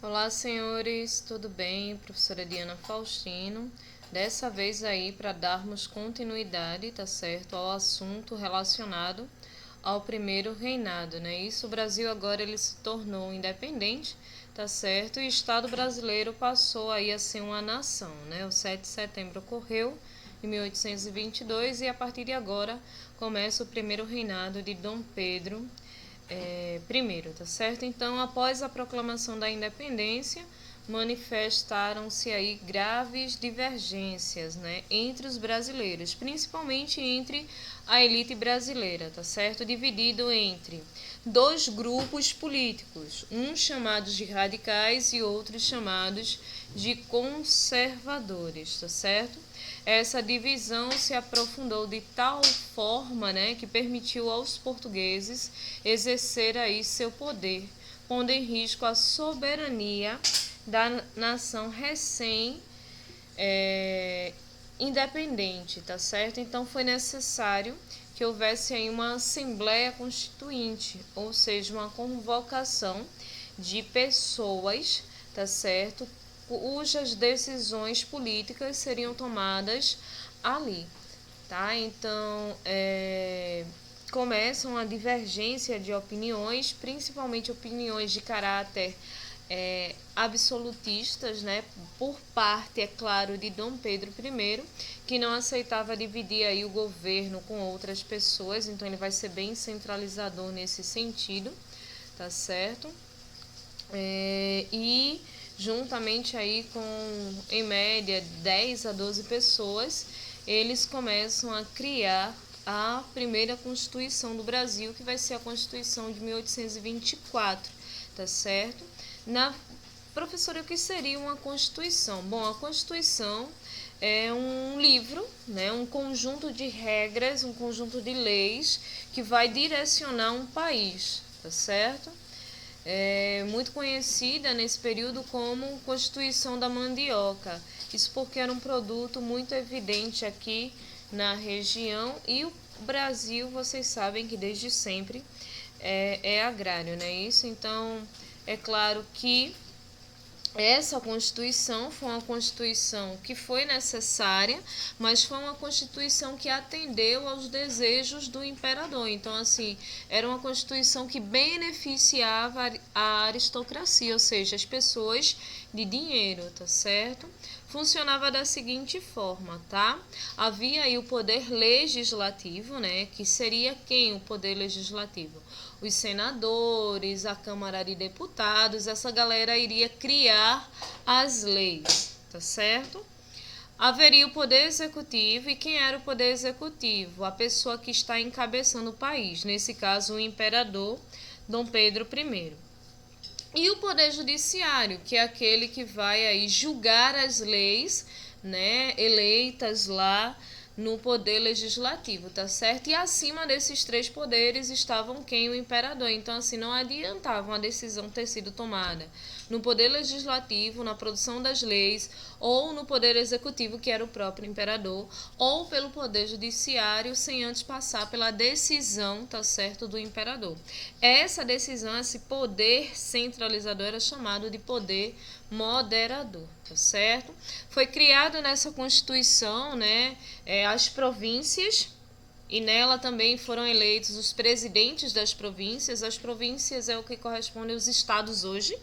Olá, senhores, tudo bem? Professora Diana Faustino. Dessa vez aí para darmos continuidade, tá certo, ao assunto relacionado ao primeiro reinado, né? Isso, o Brasil agora ele se tornou independente, tá certo? E o Estado brasileiro passou aí a ser uma nação, né? O 7 de setembro ocorreu em 1822 e a partir de agora começa o primeiro reinado de Dom Pedro primeiro, tá certo? Então, após a proclamação da independência, manifestaram-se aí graves divergências, né, entre os brasileiros, principalmente entre a elite brasileira, tá certo? Dividido entre dois grupos políticos, uns chamados de radicais e outros chamados de conservadores, tá certo? Essa divisão se aprofundou de tal forma, né, que permitiu aos portugueses exercer aí seu poder, pondo em risco a soberania da nação independente, tá certo? Então foi necessário que houvesse aí uma Assembleia Constituinte, ou seja, uma convocação de pessoas, tá certo? Cujas decisões políticas seriam tomadas ali, tá? Então, começam a divergência de opiniões, principalmente opiniões de caráter absolutistas, né, por parte, é claro, de Dom Pedro I, que não aceitava dividir aí o governo com outras pessoas, então ele vai ser bem centralizador nesse sentido, tá certo? E juntamente aí com, em média, 10 a 12 pessoas, eles começam a criar a primeira Constituição do Brasil, que vai ser a Constituição de 1824, tá certo? Professora, o que seria uma Constituição? Bom, a Constituição é um livro, né, um conjunto de regras, um conjunto de leis que vai direcionar um país, tá certo? Muito conhecida nesse período como Constituição da Mandioca. Isso porque era um produto muito evidente aqui na região e o Brasil, vocês sabem que desde sempre é agrário, né? Isso, então, é claro que essa Constituição foi uma Constituição que foi necessária, mas foi uma Constituição que atendeu aos desejos do imperador. Então, assim, era uma Constituição que beneficiava a aristocracia, ou seja, as pessoas de dinheiro, tá certo? Funcionava da seguinte forma, tá? Havia aí o poder legislativo, né? Que seria quem o poder legislativo? Os senadores, a Câmara de Deputados, essa galera iria criar as leis, tá certo? Haveria o poder executivo, e quem era o poder executivo? A pessoa que está encabeçando o país, nesse caso o imperador Dom Pedro I. E o poder judiciário, que é aquele que vai aí julgar as leis, né, eleitas lá no poder legislativo, tá certo? E acima desses três poderes estavam quem? O imperador. Então, assim, não adiantava uma decisão ter sido tomada no poder legislativo, na produção das leis, ou no poder executivo, que era o próprio imperador, ou pelo poder judiciário, sem antes passar pela decisão, tá certo, do imperador. Essa decisão, esse poder centralizador, era chamado de poder moderador, tá certo? Foi criado nessa Constituição, né, as províncias, e nela também foram eleitos os presidentes das províncias. As províncias é o que corresponde aos estados hoje,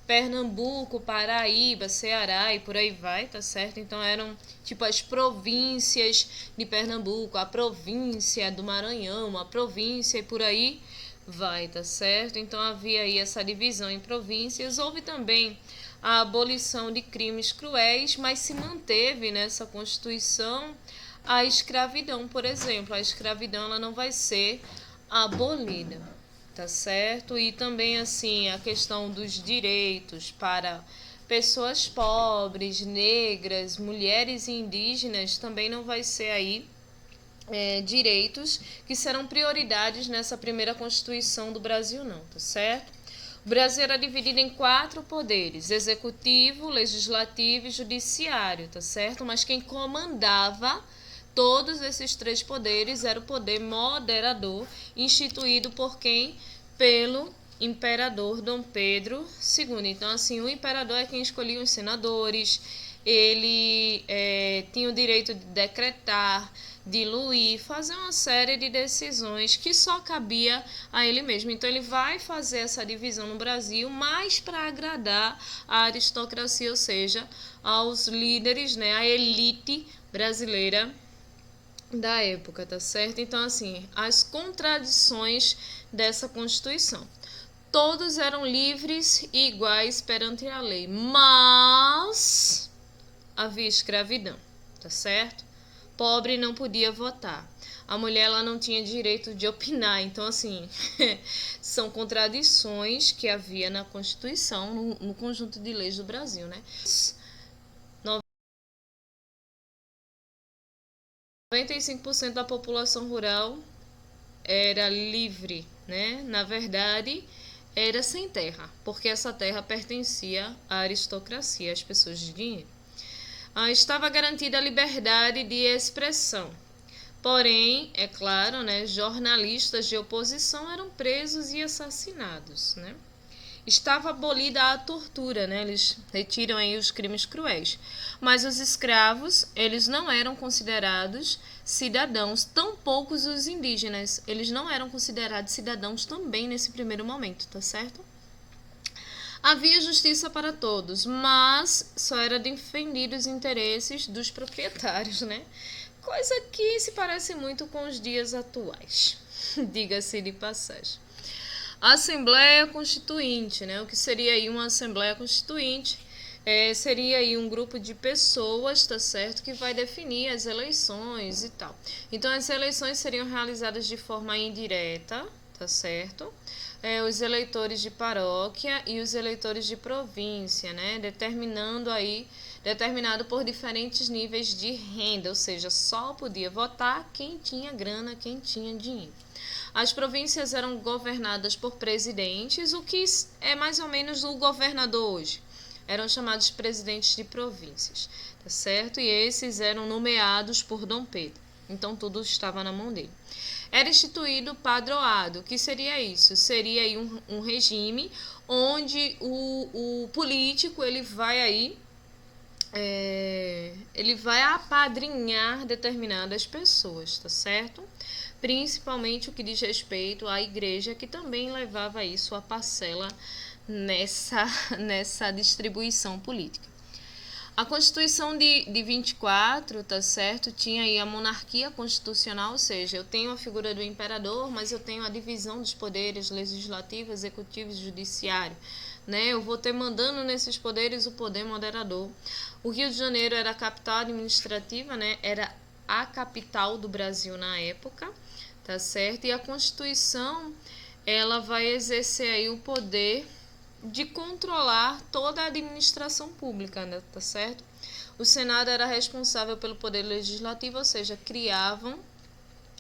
Pernambuco, Paraíba, Ceará e por aí vai, tá certo? Então eram tipo as províncias de Pernambuco, a província do Maranhão, a província e por aí vai, tá certo? Então havia aí essa divisão em províncias. Houve também a abolição de crimes cruéis, mas se manteve nessa Constituição a escravidão, por exemplo. A escravidão ela não vai ser abolida, tá certo? E também, assim, a questão dos direitos para pessoas pobres, negras, mulheres e indígenas também não vai ser aí direitos que serão prioridades nessa primeira Constituição do Brasil, não, tá certo? O Brasil era dividido em 4 poderes: executivo, legislativo e judiciário, tá certo? Mas quem comandava todos esses 3 poderes era o poder moderador, instituído por quem? Pelo imperador Dom Pedro II. Então, assim, o imperador é quem escolhia os senadores, ele tinha o direito de decretar, diluir, fazer uma série de decisões que só cabia a ele mesmo. Então, ele vai fazer essa divisão no Brasil, mais para agradar a aristocracia, ou seja, aos líderes, né, a elite brasileira da época, tá certo? Então, assim, as contradições dessa Constituição. Todos eram livres e iguais perante a lei, mas havia escravidão, tá certo? Pobre não podia votar. A mulher ela não tinha direito de opinar. Então, assim, são contradições que havia na Constituição, no conjunto de leis do Brasil, né? 95% da população rural era livre, né? Na verdade, era sem terra, porque essa terra pertencia à aristocracia, às pessoas de dinheiro. Estava garantida a liberdade de expressão. Porém, é claro, né, jornalistas de oposição eram presos e assassinados, né? Estava abolida a tortura, né? Eles retiram aí os crimes cruéis. Mas os escravos, eles não eram considerados cidadãos, tampouco os indígenas. Eles não eram considerados cidadãos também nesse primeiro momento, tá certo? Havia justiça para todos, mas só era defendido os interesses dos proprietários, né? Coisa que se parece muito com os dias atuais, diga-se de passagem. Assembleia Constituinte, né? O que seria aí uma Assembleia Constituinte? Seria aí um grupo de pessoas, tá certo? Que vai definir as eleições e tal. Então, as eleições seriam realizadas de forma indireta, tá certo? Os eleitores de paróquia e os eleitores de província, né? Determinado por diferentes níveis de renda, ou seja, só podia votar quem tinha grana, quem tinha dinheiro. As províncias eram governadas por presidentes, o que é mais ou menos o governador hoje. Eram chamados presidentes de províncias, tá certo? E esses eram nomeados por Dom Pedro. Então, tudo estava na mão dele. Era instituído o padroado. O que seria isso? Seria aí um regime onde o político ele vai apadrinhar determinadas pessoas, tá certo? Principalmente o que diz respeito à igreja, que também levava aí sua parcela nessa distribuição política. A Constituição de 24, tá certo? Tinha aí a monarquia constitucional, ou seja, eu tenho a figura do imperador, mas eu tenho a divisão dos poderes legislativo, executivo e judiciário, né? Eu vou ter mandando nesses poderes o poder moderador. O Rio de Janeiro era a capital administrativa, né? Era a capital do Brasil na época, tá certo? E a Constituição, ela vai exercer aí o poder de controlar toda a administração pública, né, tá certo? O Senado era responsável pelo poder legislativo, ou seja, criavam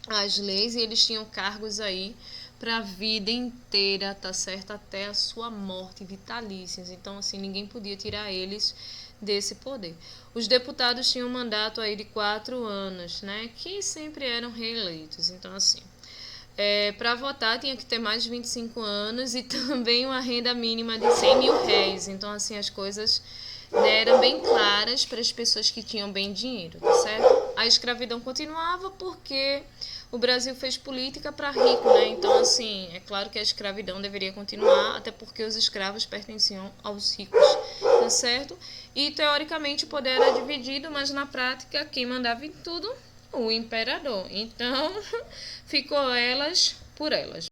as leis e eles tinham cargos aí para a vida inteira, tá certo? Até a sua morte, vitalícias. Então, assim, ninguém podia tirar eles desse poder. Os deputados tinham um mandato aí de 4 anos, né? Que sempre eram reeleitos. Então, assim, para votar tinha que ter mais de 25 anos e também uma renda mínima de 100 mil réis. Então, assim, as coisas, né, eram bem claras para as pessoas que tinham bem dinheiro, tá certo? A escravidão continuava porque o Brasil fez política para rico, né? Então, assim, é claro que a escravidão deveria continuar, até porque os escravos pertenciam aos ricos, tá certo? E, teoricamente, o poder era dividido, mas na prática, quem mandava em tudo? O imperador. Então, ficou elas por elas.